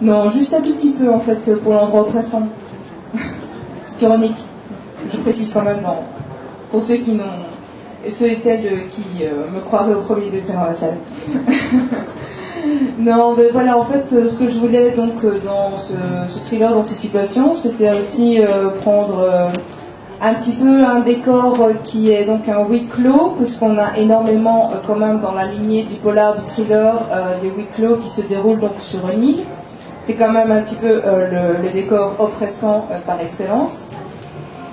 Non, juste un tout petit peu en fait pour l'endroit oppressant. C'est ironique. Je précise quand même pour ceux qui n'ont et ceux et celles qui me croiraient au premier degré dans la salle. Non, mais voilà, en fait, ce que je voulais donc dans ce thriller d'anticipation, c'était aussi prendre un petit peu un décor qui est donc un huis clos, puisqu'on a énormément quand même dans la lignée du polar, du thriller, des huis clos qui se déroulent donc sur une île. C'est quand même un petit peu le décor oppressant par excellence.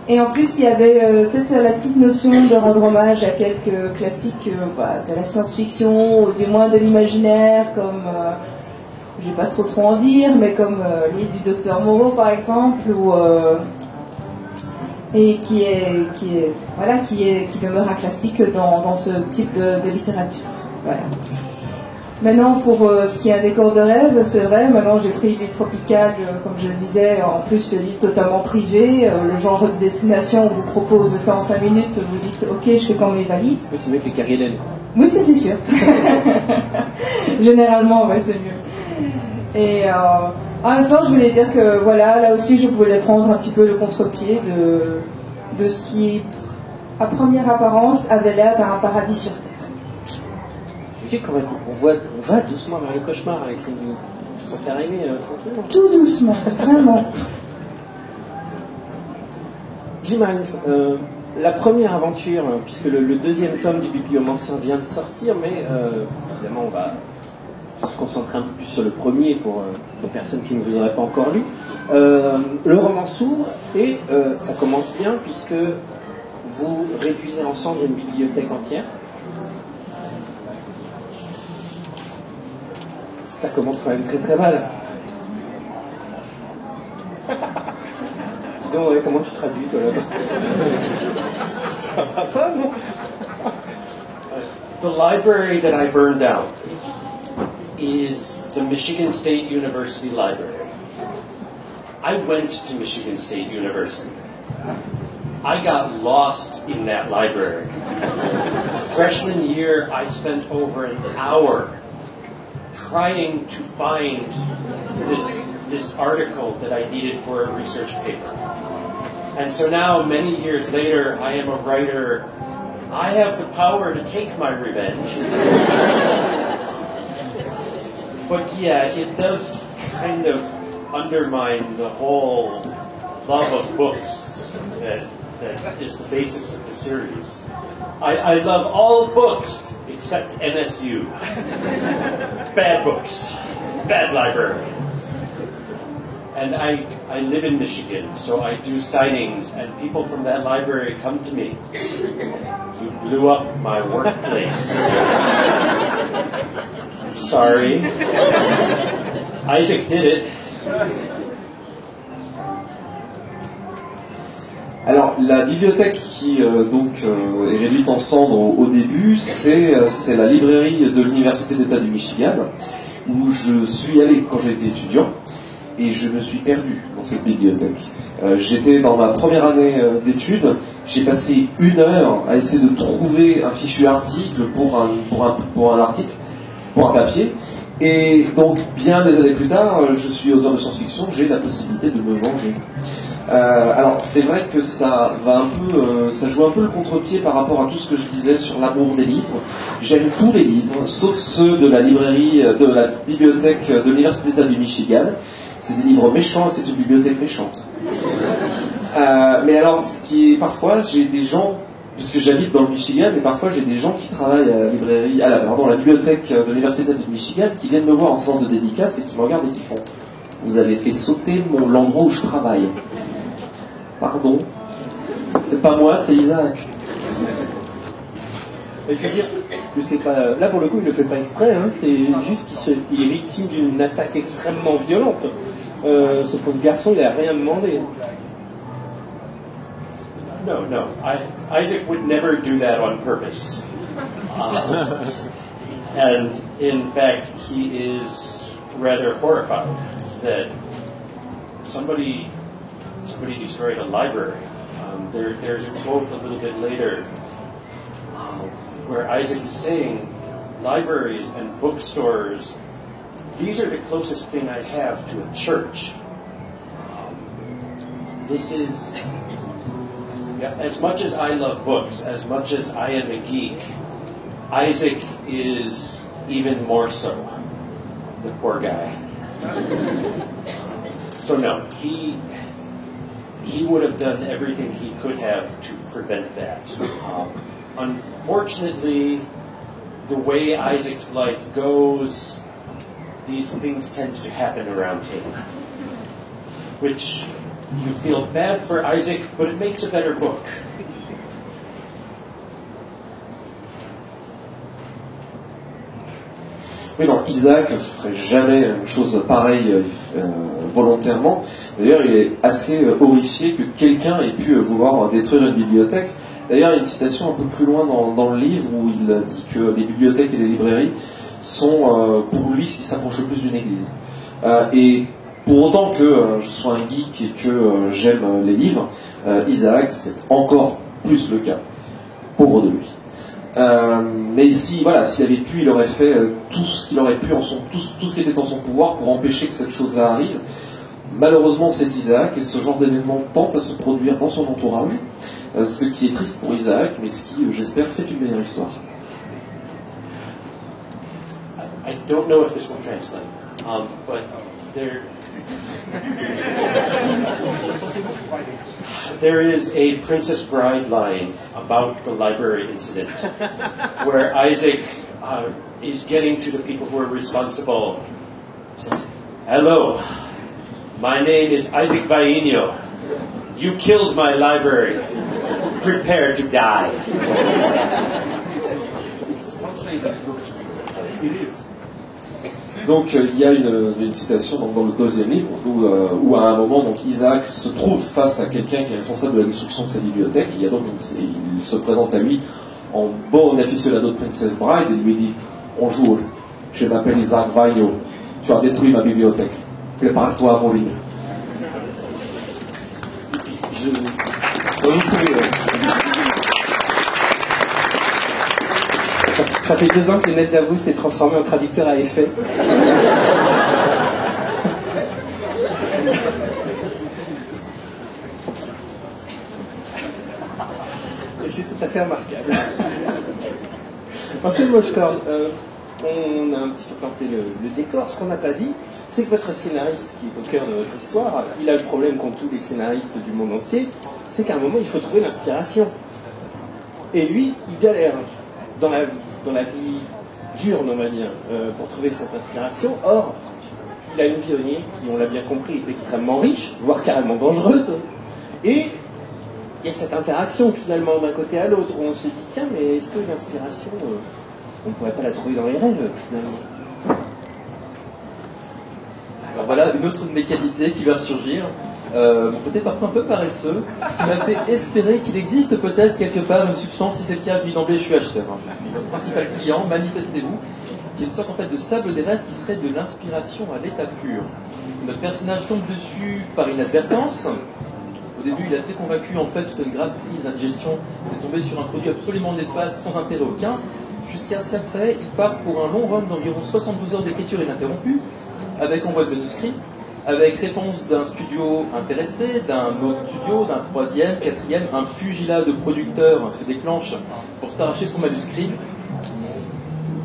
Et en plus, il y avait peut-être la petite notion de rendre hommage à quelques classiques de la science-fiction, ou du moins de l'imaginaire, comme, je vais pas trop en dire, mais comme l'île du Docteur Moreau par exemple, et qui demeure un classique dans ce type de littérature. Voilà. Maintenant, pour ce qui est un décor de rêve, c'est vrai, maintenant j'ai pris l'île tropicale, comme je le disais, en plus l'île totalement privée, le genre de destination, on vous propose ça en 5 minutes, vous dites ok, je fais quand mes valises. Oui, c'est mieux que les Caribéennes. Oui, ça c'est sûr. Généralement, ouais, c'est mieux. Et en même temps, je voulais dire que voilà, là aussi je voulais prendre un petit peu le contre-pied de ce qui, à première apparence, avait l'air d'un paradis sur Terre. On va doucement vers le cauchemar avec ces nuits. Sans faire rêver tranquillement. Tout doucement, vraiment. Jim Hines, la première aventure, puisque le deuxième tome du Bibliomancien vient de sortir, mais évidemment on va se concentrer un peu plus sur le premier pour les personnes qui ne vous auraient pas encore lu. Le roman s'ouvre et ça commence bien puisque vous réduisez ensemble une bibliothèque entière. Ça commence quand même très très mal. Donc, comment tu traduis toi là-bas? Ça va pas, non? The library that I burned down is the Michigan State University Library. I went to Michigan State University. I got lost in that library. Freshman year, I spent over an hour trying to find this article that I needed for a research paper. And so now, many years later, I am a writer. I have the power to take my revenge. But yeah, it does kind of undermine the whole love of books that is the basis of the series. I love all books except MSU. Bad books. Bad library. And I live in Michigan, so I do signings, and people from that library come to me. You blew up my workplace. Sorry. Isaac did it. Alors, la bibliothèque qui est réduite en cendres au début, c'est la librairie de l'Université d'État du Michigan, où je suis allé quand j'étais étudiant, et je me suis perdu dans cette bibliothèque. J'étais dans ma première année d'études, j'ai passé 1 heure à essayer de trouver un fichu article pour un papier, et donc bien des années plus tard, je suis auteur de science-fiction, j'ai la possibilité de me venger. Alors c'est vrai que ça joue un peu le contre-pied par rapport à tout ce que je disais sur l'amour des livres. J'aime tous les livres, sauf ceux de la librairie, de la bibliothèque de l'Université d'État du Michigan. C'est des livres méchants et c'est une bibliothèque méchante. Mais alors, ce qui est parfois, j'ai des gens, puisque j'habite dans le Michigan, et parfois j'ai des gens qui travaillent à la bibliothèque de l'Université d'État du Michigan, qui viennent me voir en séance de dédicace et qui me regardent et qui font « Vous avez fait sauter l'endroit où je travaille. » Pardon, c'est pas moi, c'est Isaac. Il faut dire que c'est pas. Là pour le coup, il le fait pas exprès. Hein. C'est juste qu'il est victime d'une attaque extrêmement violente. Ce pauvre garçon, il a rien demandé. No. Isaac would never do that on purpose. And in fact, he is rather horrified that somebody destroyed a library. There's a quote a little bit later where Isaac is saying libraries and bookstores these are the closest thing I have to a church. This is, yeah, as much as I love books, as much as I am a geek, Isaac is even more so. The poor guy. So no, he would have done everything he could have to prevent that. Unfortunately, the way Isaac's life goes, these things tend to happen around him. Which, you feel bad for Isaac, but it makes a better book. Oui, non, Isaac ne ferait jamais une chose pareille volontairement. D'ailleurs, il est assez horrifié que quelqu'un ait pu vouloir détruire une bibliothèque. D'ailleurs, il y a une citation un peu plus loin dans le livre où il dit que les bibliothèques et les librairies sont pour lui ce qui s'approche le plus d'une église. Et pour autant que je sois un geek et que j'aime les livres, Isaac, c'est encore plus le cas. Pauvre de lui. Mais ici, voilà, s'il avait pu, il aurait fait tout ce qu'il aurait pu, tout ce qui était en son pouvoir pour empêcher que cette chose-là arrive. Malheureusement, c'est Isaac, et ce genre d'événement tente à se produire dans son entourage, ce qui est triste pour Isaac, mais ce qui, j'espère, fait une meilleure histoire. I don't know if this will translate, but there is a Princess Bride line about the library incident where Isaac is getting to the people who are responsible. He says, "Hello, my name is Isaac Vainio. You killed my library. Prepare to die." Donc il y a une citation dans le deuxième livre où à un moment donc Isaac se trouve face à quelqu'un qui est responsable de la destruction de sa bibliothèque. Il se présente à lui en bon aficionado de Princess Bride et lui dit « Bonjour, je m'appelle Isaac Vainio, tu as détruit ma bibliothèque, prépare-toi à mourir. » Ça fait 2 ans que le net d'avou s'est transformé en traducteur à effet. Et c'est tout à fait remarquable. Ansel Moshkorn, on a un petit peu planté le décor. Ce qu'on n'a pas dit, c'est que votre scénariste, qui est au cœur de votre histoire, il a le problème qu'ont tous les scénaristes du monde entier, c'est qu'à un moment, il faut trouver l'inspiration. Et lui, il galère dans la vie diurne, on va dire, pour trouver cette inspiration. Or, il a une vie qui, on l'a bien compris, est extrêmement riche, voire carrément dangereuse. Et il y a cette interaction, finalement, d'un côté à l'autre, où on se dit, tiens, mais est-ce que l'inspiration, on ne pourrait pas la trouver dans les rêves, finalement? Alors voilà, une autre de mes qualités qui va ressurgir. Mon côté parfois un peu paresseux, qui m'a fait espérer qu'il existe peut-être quelque part une substance, si c'est le cas, je dis d'emblée, je suis acheteur, hein, je suis votre principal client, manifestez-vous, qui est une sorte en fait de sable des rêves qui serait de l'inspiration à l'état pur. Notre personnage tombe dessus par inadvertance. Au début, il est assez convaincu, en fait, toute une grave crise d'indigestion, de tomber sur un produit absolument néfaste, sans intérêt aucun, jusqu'à ce qu'après, il part pour un long run d'environ 72 heures d'écriture ininterrompue, avec envoi de manuscrits, avec réponse d'un studio intéressé, d'un autre studio, d'un troisième, quatrième, un pugilat de producteurs se déclenche pour s'arracher son manuscrit.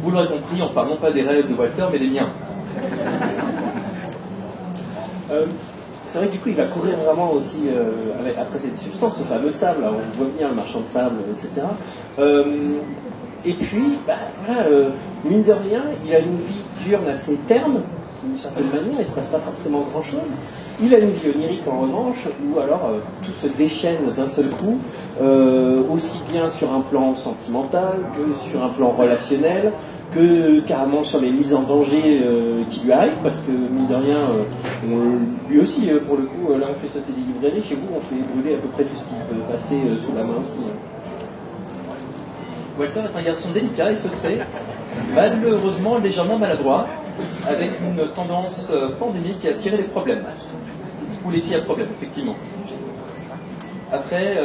Vous l'aurez compris, en parlant pas des rêves de Walter, mais des miens. C'est vrai que du coup, il va courir vraiment aussi après cette substance, ce fameux sable. Alors, on voit bien le marchand de sable, etc. Et puis, voilà, mine de rien, il a une vie diurne assez terne. D'une certaine manière, il ne se passe pas forcément grand-chose. Il a une vie onirique en revanche, où alors tout se déchaîne d'un seul coup, aussi bien sur un plan sentimental que sur un plan relationnel, que carrément sur les mises en danger qui lui arrivent, parce que mine de rien, lui aussi, pour le coup, là on fait sauter des librairies, chez vous on fait brûler à peu près tout ce qui peut passer sous la main aussi. Walter est un garçon délicat et feutré, malheureusement légèrement maladroit, avec une tendance pandémique à tirer les problèmes. Ou les filles à problème, effectivement. Après,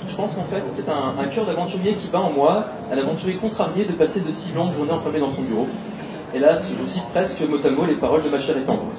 je pense qu'en fait, c'est un cœur d'aventurier qui bat en moi, un aventurier contrarié de passer de si longues journées enfermé dans son bureau. Hélas, je cite presque mot à mot les paroles de ma chère et tendre.